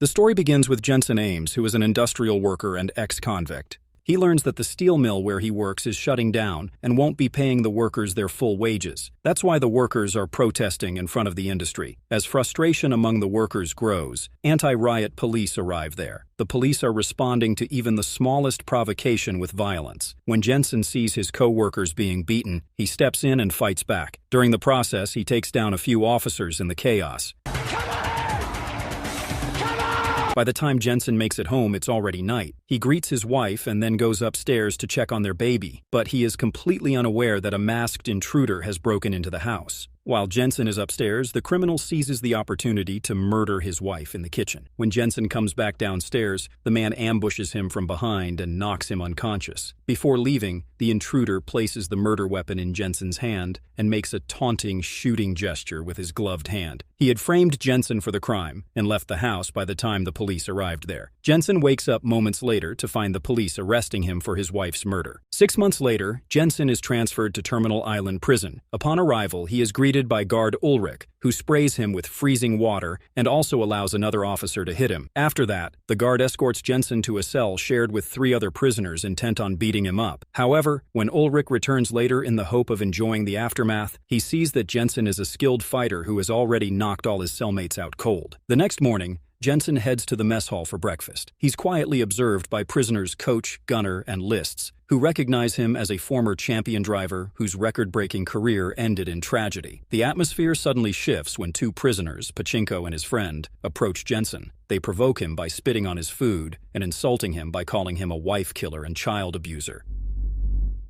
The story begins with Jensen Ames, who is an industrial worker and ex-convict. He learns that the steel mill where he works is shutting down and won't be paying the workers their full wages. That's why the workers are protesting in front of the industry. As frustration among the workers grows, anti-riot police arrive there. The police are responding to even the smallest provocation with violence. When Jensen sees his co-workers being beaten, he steps in and fights back. During the process, he takes down a few officers in the chaos. By the time Jensen makes it home, it's already night. He greets his wife and then goes upstairs to check on their baby, but he is completely unaware that a masked intruder has broken into the house. While Jensen is upstairs, the criminal seizes the opportunity to murder his wife in the kitchen. When Jensen comes back downstairs, the man ambushes him from behind and knocks him unconscious. Before leaving, the intruder places the murder weapon in Jensen's hand and makes a taunting, shooting gesture with his gloved hand. He had framed Jensen for the crime and left the house by the time the police arrived there. Jensen wakes up moments later to find the police arresting him for his wife's murder. 6 months later, Jensen is transferred to Terminal Island Prison. Upon arrival, he is greeted by guard Ulrich, who sprays him with freezing water and also allows another officer to hit him. After that, the guard escorts Jensen to a cell shared with 3 other prisoners intent on beating him up. However, when Ulrich returns later in the hope of enjoying the aftermath, he sees that Jensen is a skilled fighter who has already knocked all his cellmates out cold. The next morning, Jensen heads to the mess hall for breakfast. He's quietly observed by prisoners Coach, Gunner, and Lists, who recognize him as a former champion driver whose record-breaking career ended in tragedy. The atmosphere suddenly shifts when 2 prisoners, Pachinko and his friend, approach Jensen. They provoke him by spitting on his food and insulting him by calling him a wife killer and child abuser.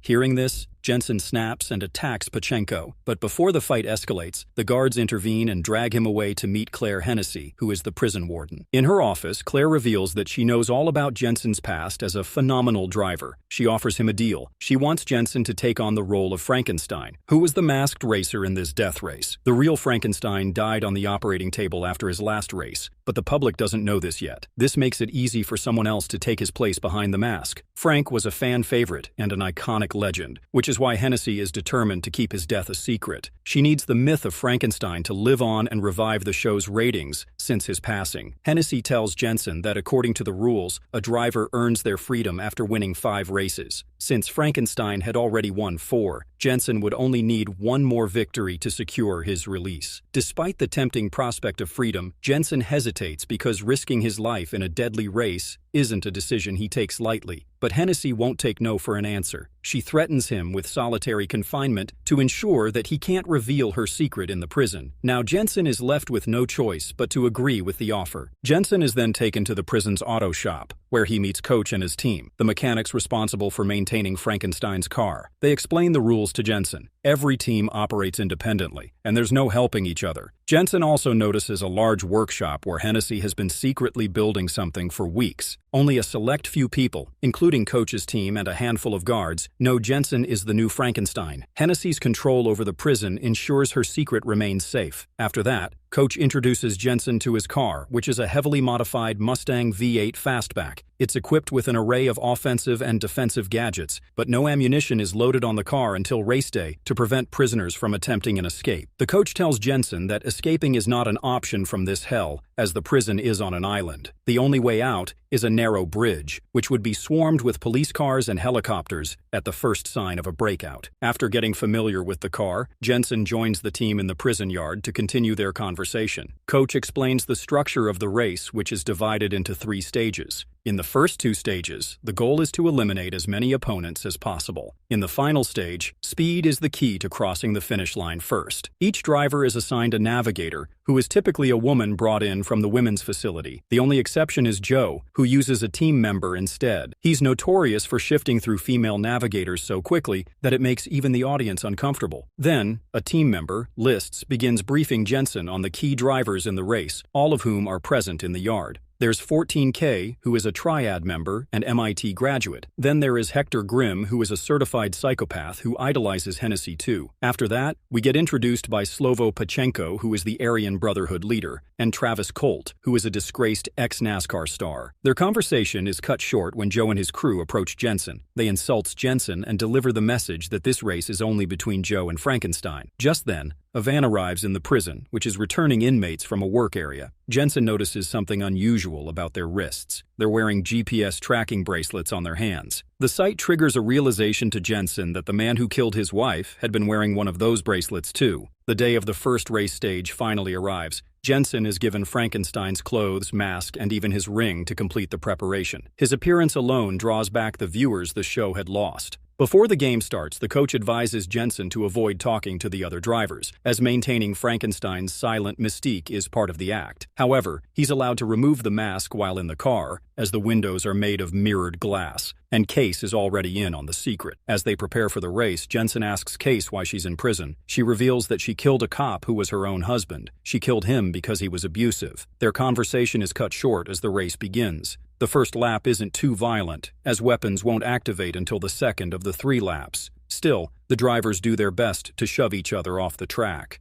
Hearing this, Jensen snaps and attacks Pachinko, but before the fight escalates, the guards intervene and drag him away to meet Claire Hennessy, who is the prison warden. In her office, Claire reveals that she knows all about Jensen's past as a phenomenal driver. She offers him a deal. She wants Jensen to take on the role of Frankenstein, who was the masked racer in this death race. The real Frankenstein died on the operating table after his last race, but the public doesn't know this yet. This makes it easy for someone else to take his place behind the mask. Frank was a fan favorite and an iconic legend, which is why Hennessy is determined to keep his death a secret. She needs the myth of Frankenstein to live on and revive the show's ratings since his passing. Hennessy tells Jensen that according to the rules, a driver earns their freedom after winning 5 races. Since Frankenstein had already won 4, Jensen would only need 1 more victory to secure his release. Despite the tempting prospect of freedom, Jensen hesitates because risking his life in a deadly race isn't a decision he takes lightly. But Hennessy won't take no for an answer. She threatens him with solitary confinement to ensure that he can't reveal her secret in the prison. Now Jensen is left with no choice but to agree with the offer. Jensen is then taken to the prison's auto shop, where he meets Coach and his team, the mechanics responsible for maintaining Frankenstein's car. They explain the rules to Jensen. Every team operates independently, and there's no helping each other. Jensen also notices a large workshop where Hennessy has been secretly building something for weeks. Only a select few people, including Coach's team and a handful of guards, know Jensen is the new Frankenstein. Hennessy's control over the prison ensures her secret remains safe. After that, Coach introduces Jensen to his car, which is a heavily modified Mustang V8 Fastback. It's equipped with an array of offensive and defensive gadgets, but no ammunition is loaded on the car until race day to prevent prisoners from attempting an escape. The coach tells Jensen that escaping is not an option from this hell, as the prison is on an island. The only way out is a narrow bridge, which would be swarmed with police cars and helicopters at the first sign of a breakout. After getting familiar with the car, Jensen joins the team in the prison yard to continue their conversation. Coach explains the structure of the race, which is divided into 3 stages. In the first 2 stages, the goal is to eliminate as many opponents as possible. In the final stage, speed is the key to crossing the finish line first. Each driver is assigned a navigator, who is typically a woman brought in from the women's facility. The only exception is Joe, who uses a team member instead. He's notorious for shifting through female navigators so quickly that it makes even the audience uncomfortable. Then, a team member, Lists, begins briefing Jensen on the key drivers in the race, all of whom are present in the yard. There's 14K, who is a Triad member and MIT graduate. Then there is Hector Grimm, who is a certified psychopath who idolizes Hennessy too. After that, we get introduced by Slovo Pachenko, who is the Aryan Brotherhood leader, and Travis Colt, who is a disgraced ex-NASCAR star. Their conversation is cut short when Joe and his crew approach Jensen. They insult Jensen and deliver the message that this race is only between Joe and Frankenstein. Just then, A van arrives in the prison, which is returning inmates from a work area. Jensen notices something unusual about their wrists. They're wearing GPS tracking bracelets on their hands. The sight triggers a realization to Jensen that the man who killed his wife had been wearing one of those bracelets too. The day of the first race stage finally arrives. Jensen is given Frankenstein's clothes, mask, and even his ring to complete the preparation. His appearance alone draws back the viewers the show had lost. Before the game starts, the coach advises Jensen to avoid talking to the other drivers, as maintaining Frankenstein's silent mystique is part of the act. However, he's allowed to remove the mask while in the car, as the windows are made of mirrored glass, and Case is already in on the secret. As they prepare for the race, Jensen asks Case why she's in prison. She reveals that she killed a cop who was her own husband. She killed him because he was abusive. Their conversation is cut short as the race begins. The first lap isn't too violent, as weapons won't activate until the second of the 3 laps. Still, the drivers do their best to shove each other off the track.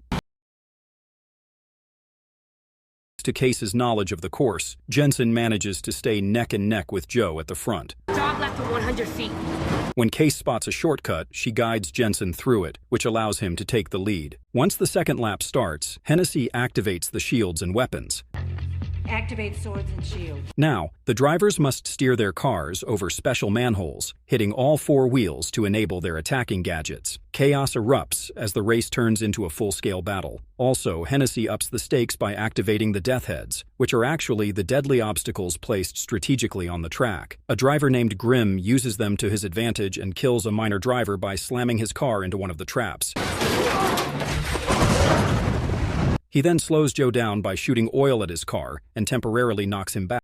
To Case's knowledge of the course, Jensen manages to stay neck and neck with Joe at the front. Dog left for 100 feet. When Case spots a shortcut, she guides Jensen through it, which allows him to take the lead. Once the second lap starts, Hennessy activates the shields and weapons. Activate swords and shields. Now, the drivers must steer their cars over special manholes, hitting all 4 wheels to enable their attacking gadgets. Chaos erupts as the race turns into a full-scale battle. Also, Hennessy ups the stakes by activating the Death Heads, which are actually the deadly obstacles placed strategically on the track. A driver named Grimm uses them to his advantage and kills a minor driver by slamming his car into one of the traps. He then slows Joe down by shooting oil at his car and temporarily knocks him back.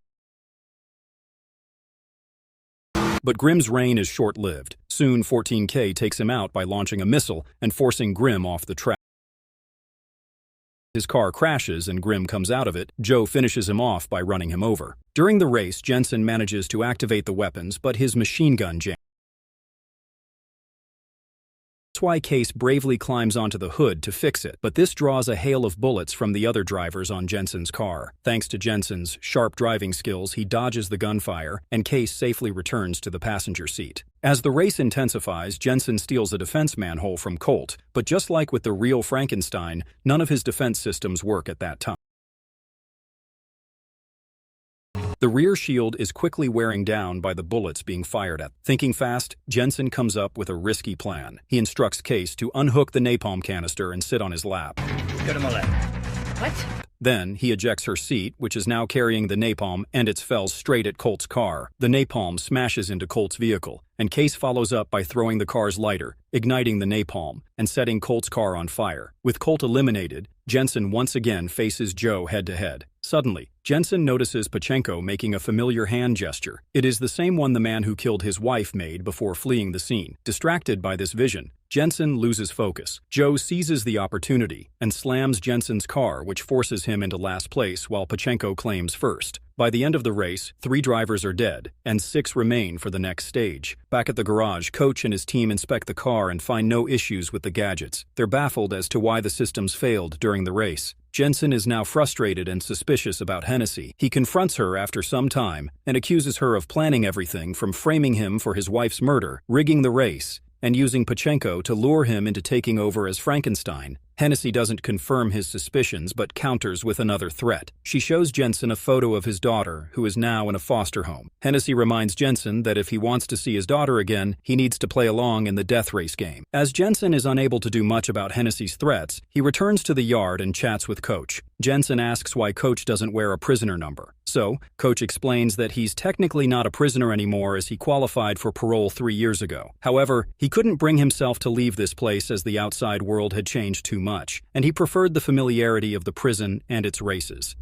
But Grimm's reign is short-lived. Soon, 14K takes him out by launching a missile and forcing Grimm off the track. His car crashes and Grimm comes out of it. Joe finishes him off by running him over. During the race, Jensen manages to activate the weapons, but his machine gun jams. That's why Case bravely climbs onto the hood to fix it, but this draws a hail of bullets from the other drivers on Jensen's car. Thanks to Jensen's sharp driving skills, he dodges the gunfire, and Case safely returns to the passenger seat. As the race intensifies, Jensen steals a defense manhole from Colt, but just like with the real Frankenstein, none of his defense systems work at that time. The rear shield is quickly wearing down by the bullets being fired at. Thinking fast, Jensen comes up with a risky plan. He instructs Case to unhook the napalm canister and sit on his lap. Go to my left. What? Then, he ejects her seat, which is now carrying the napalm, and it fells straight at Colt's car. The napalm smashes into Colt's vehicle, and Case follows up by throwing the car's lighter, igniting the napalm, and setting Colt's car on fire. With Colt eliminated, Jensen once again faces Joe head-to-head. Suddenly, Jensen notices Pachenko making a familiar hand gesture. It is the same one the man who killed his wife made before fleeing the scene. Distracted by this vision, Jensen loses focus. Joe seizes the opportunity and slams Jensen's car, which forces him into last place while Pachenko claims first. By the end of the race, 3 drivers are dead, and 6 remain for the next stage. Back at the garage, Coach and his team inspect the car and find no issues with the gadgets. They're baffled as to why the systems failed during the race. Jensen is now frustrated and suspicious about Hennessy. He confronts her after some time and accuses her of planning everything from framing him for his wife's murder, rigging the race, and using Pachenko to lure him into taking over as Frankenstein. Hennessy doesn't confirm his suspicions but counters with another threat. She shows Jensen a photo of his daughter, who is now in a foster home. Hennessy reminds Jensen that if he wants to see his daughter again, he needs to play along in the death race game. As Jensen is unable to do much about Hennessy's threats, he returns to the yard and chats with Coach. Jensen asks why Coach doesn't wear a prisoner number. So, Coach explains that he's technically not a prisoner anymore as he qualified for parole 3 years ago. However, he couldn't bring himself to leave this place as the outside world had changed too much, and he preferred the familiarity of the prison and its races.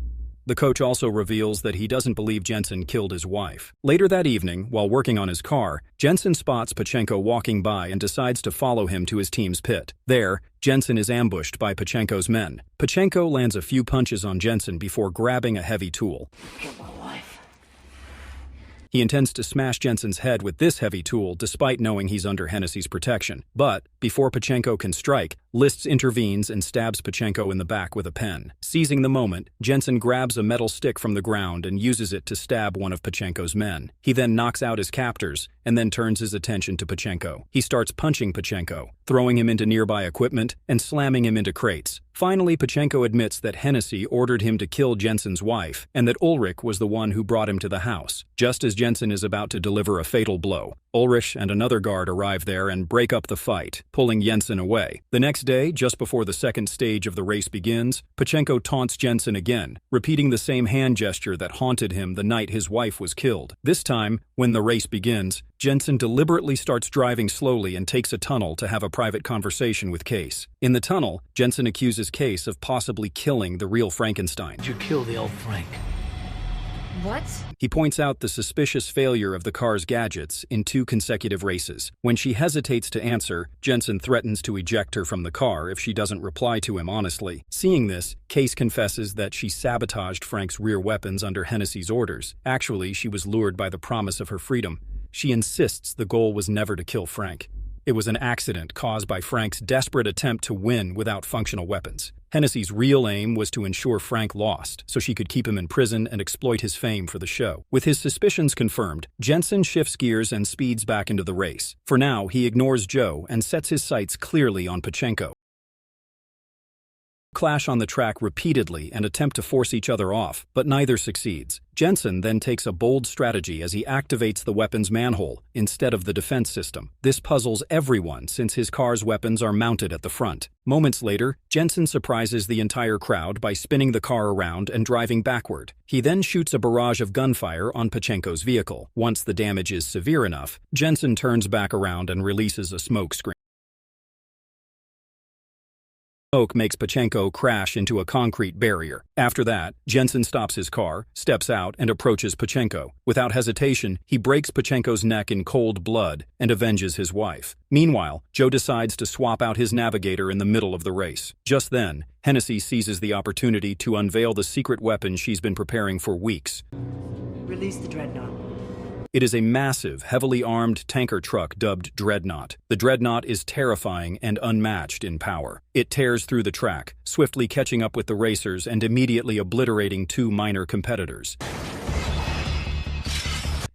The coach also reveals that he doesn't believe Jensen killed his wife. Later that evening, while working on his car, Jensen spots Pachenko walking by and decides to follow him to his team's pit. There, Jensen is ambushed by Pachenko's men. Pachenko lands a few punches on Jensen before grabbing a heavy tool. Killed my wife. He intends to smash Jensen's head with this heavy tool despite knowing he's under Hennessy's protection. But, before Pachenko can strike, Liszt intervenes and stabs Pachenko in the back with a pen. Seizing the moment, Jensen grabs a metal stick from the ground and uses it to stab one of Pachenko's men. He then knocks out his captors and then turns his attention to Pachenko. He starts punching Pachenko, throwing him into nearby equipment and slamming him into crates. Finally, Pachenko admits that Hennessy ordered him to kill Jensen's wife and that Ulrich was the one who brought him to the house. Just as Jensen is about to deliver a fatal blow, Ulrich and another guard arrive there and break up the fight, pulling Jensen away. The next day, just before the second stage of the race begins, Pachenko taunts Jensen again, repeating the same hand gesture that haunted him the night his wife was killed. This time, when the race begins, Jensen deliberately starts driving slowly and takes a tunnel to have a private conversation with Case. In the tunnel, Jensen accuses Case of possibly killing the real Frankenstein. Did you kill the old Frank? What? He points out the suspicious failure of the car's gadgets in 2 consecutive races. When she hesitates to answer, Jensen threatens to eject her from the car if she doesn't reply to him honestly. Seeing this, Case confesses that she sabotaged Frank's rear weapons under Hennessy's orders. Actually, she was lured by the promise of her freedom. She insists the goal was never to kill Frank. It was an accident caused by Frank's desperate attempt to win without functional weapons. Hennessy's real aim was to ensure Frank lost, so she could keep him in prison and exploit his fame for the show. With his suspicions confirmed, Jensen shifts gears and speeds back into the race. For now, he ignores Joe and sets his sights clearly on Pachenko. Clash on the track repeatedly and attempt to force each other off, but neither succeeds. Jensen then takes a bold strategy as he activates the weapon's manhole instead of the defense system. This puzzles everyone since his car's weapons are mounted at the front. Moments later, Jensen surprises the entire crowd by spinning the car around and driving backward. He then shoots a barrage of gunfire on Pachenko's vehicle. Once the damage is severe enough, Jensen turns back around and releases a smoke screen. Smoke makes Pachenko crash into a concrete barrier. After that, Jensen stops his car, steps out, and approaches Pachenko. Without hesitation, he breaks Pachenko's neck in cold blood and avenges his wife. Meanwhile, Joe decides to swap out his navigator in the middle of the race. Just then, Hennessy seizes the opportunity to unveil the secret weapon she's been preparing for weeks. Release the dreadnought. It is a massive, heavily armed tanker truck dubbed Dreadnought. The Dreadnought is terrifying and unmatched in power. It tears through the track, swiftly catching up with the racers and immediately obliterating 2 minor competitors.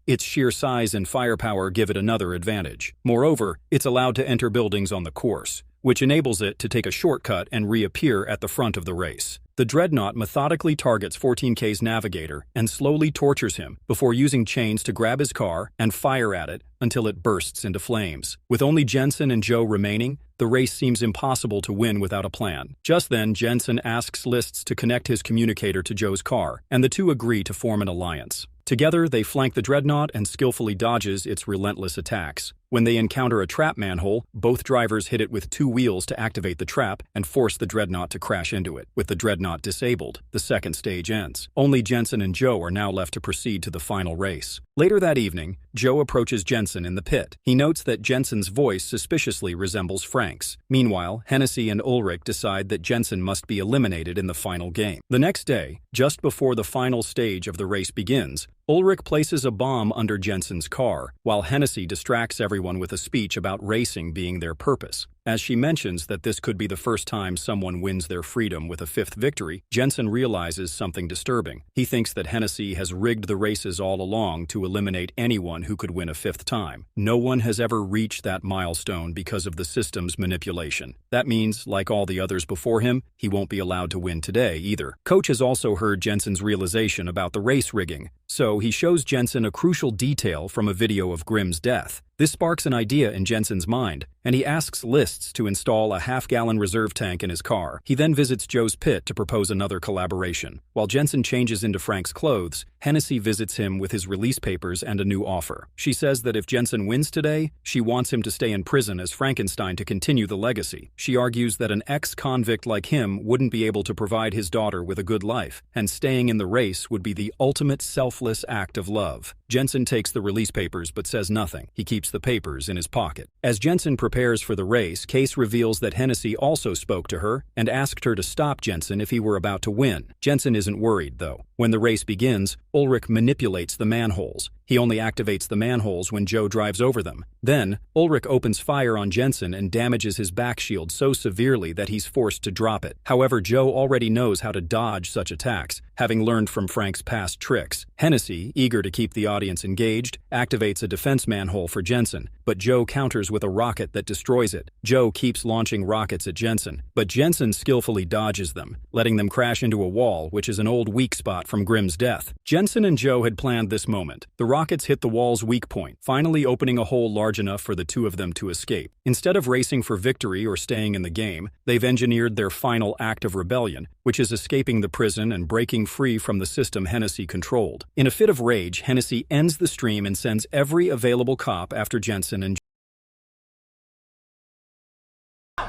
Its sheer size and firepower give it another advantage. Moreover, it's allowed to enter buildings on the course, which enables it to take a shortcut and reappear at the front of the race. The Dreadnought methodically targets 14K's navigator and slowly tortures him before using chains to grab his car and fire at it until it bursts into flames. With only Jensen and Joe remaining, the race seems impossible to win without a plan. Just then, Jensen asks Liszt to connect his communicator to Joe's car, and the two agree to form an alliance. Together, they flank the Dreadnought and skillfully dodges its relentless attacks. When they encounter a trap manhole, both drivers hit it with 2 wheels to activate the trap and force the Dreadnought to crash into it. With the Dreadnought disabled, the second stage ends. Only Jensen and Joe are now left to proceed to the final race. Later that evening, Joe approaches Jensen in the pit. He notes that Jensen's voice suspiciously resembles Frank's. Meanwhile, Hennessy and Ulrich decide that Jensen must be eliminated in the final game. The next day, just before the final stage of the race begins, Ulrich places a bomb under Jensen's car, while Hennessy distracts everyone with a speech about racing being their purpose. As she mentions that this could be the first time someone wins their freedom with a 5th victory, Jensen realizes something disturbing. He thinks that Hennessy has rigged the races all along to eliminate anyone who could win a 5th time. No one has ever reached that milestone because of the system's manipulation. That means, like all the others before him, he won't be allowed to win today either. Coach has also heard Jensen's realization about the race rigging, so he shows Jensen a crucial detail from a video of Grimm's death. This sparks an idea in Jensen's mind, and he asks Liszt to install a half-gallon reserve tank in his car. He then visits Joe's pit to propose another collaboration. While Jensen changes into Frank's clothes, Hennessy visits him with his release papers and a new offer. She says that if Jensen wins today, she wants him to stay in prison as Frankenstein to continue the legacy. She argues that an ex-convict like him wouldn't be able to provide his daughter with a good life, and staying in the race would be the ultimate selfless act of love. Jensen takes the release papers but says nothing. He keeps the papers in his pocket. As Jensen prepares for the race, Case reveals that Hennessy also spoke to her and asked her to stop Jensen if he were about to win. Jensen isn't worried, though. When the race begins, Ulrich manipulates the manholes. He only activates the manholes when Joe drives over them. Then, Ulrich opens fire on Jensen and damages his back shield so severely that he's forced to drop it. However, Joe already knows how to dodge such attacks, having learned from Frank's past tricks. Hennessy, eager to keep the audience engaged, activates a defense manhole for Jensen, but Joe counters with a rocket that destroys it. Joe keeps launching rockets at Jensen, but Jensen skillfully dodges them, letting them crash into a wall, which is an old weak spot from Grimm's death. Jensen and Joe had planned this moment. The rockets hit the wall's weak point, finally opening a hole large enough for the two of them to escape. Instead of racing for victory or staying in the game, they've engineered their final act of rebellion, which is escaping the prison and breaking free from the system Hennessy controlled. In a fit of rage, Hennessy ends the stream and sends every available cop after Jensen and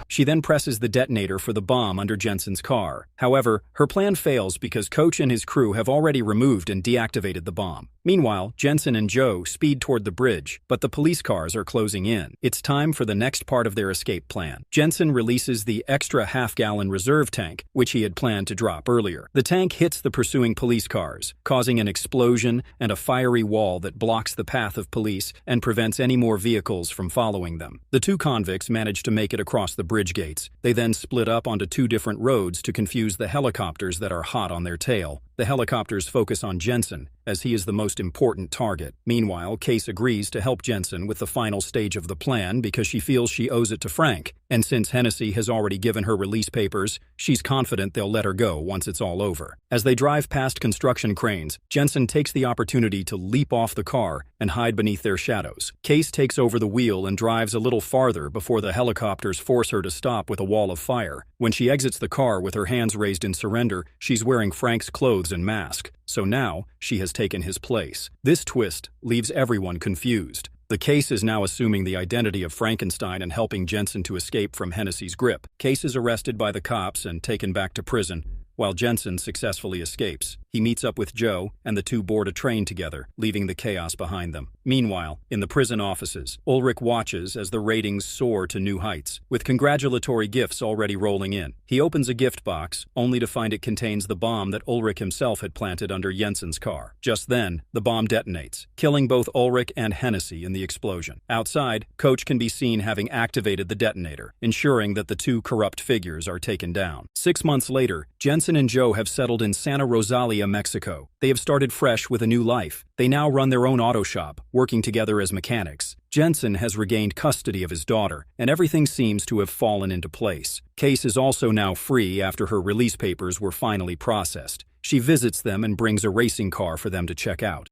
She then presses the detonator for the bomb under Jensen's car. However, her plan fails because Coach and his crew have already removed and deactivated the bomb. Meanwhile, Jensen and Joe speed toward the bridge, but the police cars are closing in. It's time for the next part of their escape plan. Jensen releases the extra half-gallon reserve tank, which he had planned to drop earlier. The tank hits the pursuing police cars, causing an explosion and a fiery wall that blocks the path of police and prevents any more vehicles from following them. The two convicts manage to make it across the bridge gates. They then split up onto two different roads to confuse the helicopters that are hot on their tail. The helicopters focus on Jensen, as he is the most important target. Meanwhile, Case agrees to help Jensen with the final stage of the plan because she feels she owes it to Frank, and since Hennessy has already given her release papers, she's confident they'll let her go once it's all over. As they drive past construction cranes, Jensen takes the opportunity to leap off the car and hide beneath their shadows. Case takes over the wheel and drives a little farther before the helicopters force her to stop with a wall of fire. When she exits the car with her hands raised in surrender, she's wearing Frank's clothes and mask, so now she has taken his place. This twist leaves everyone confused. The Case is now assuming the identity of Frankenstein and helping Jensen to escape from Hennessy's grip. Case is arrested by the cops and taken back to prison, while Jensen successfully escapes. He meets up with Joe, and the two board a train together, leaving the chaos behind them. Meanwhile, in the prison offices, Ulrich watches as the ratings soar to new heights, with congratulatory gifts already rolling in. He opens a gift box, only to find it contains the bomb that Ulrich himself had planted under Jensen's car. Just then, the bomb detonates, killing both Ulrich and Hennessy in the explosion. Outside, Coach can be seen having activated the detonator, ensuring that the two corrupt figures are taken down. 6 months later, Jensen and Joe have settled in Santa Rosalia, Mexico. They have started fresh with a new life. They now run their own auto shop, working together as mechanics. Jensen has regained custody of his daughter, and everything seems to have fallen into place. Case is also now free after her release papers were finally processed. She visits them and brings a racing car for them to check out.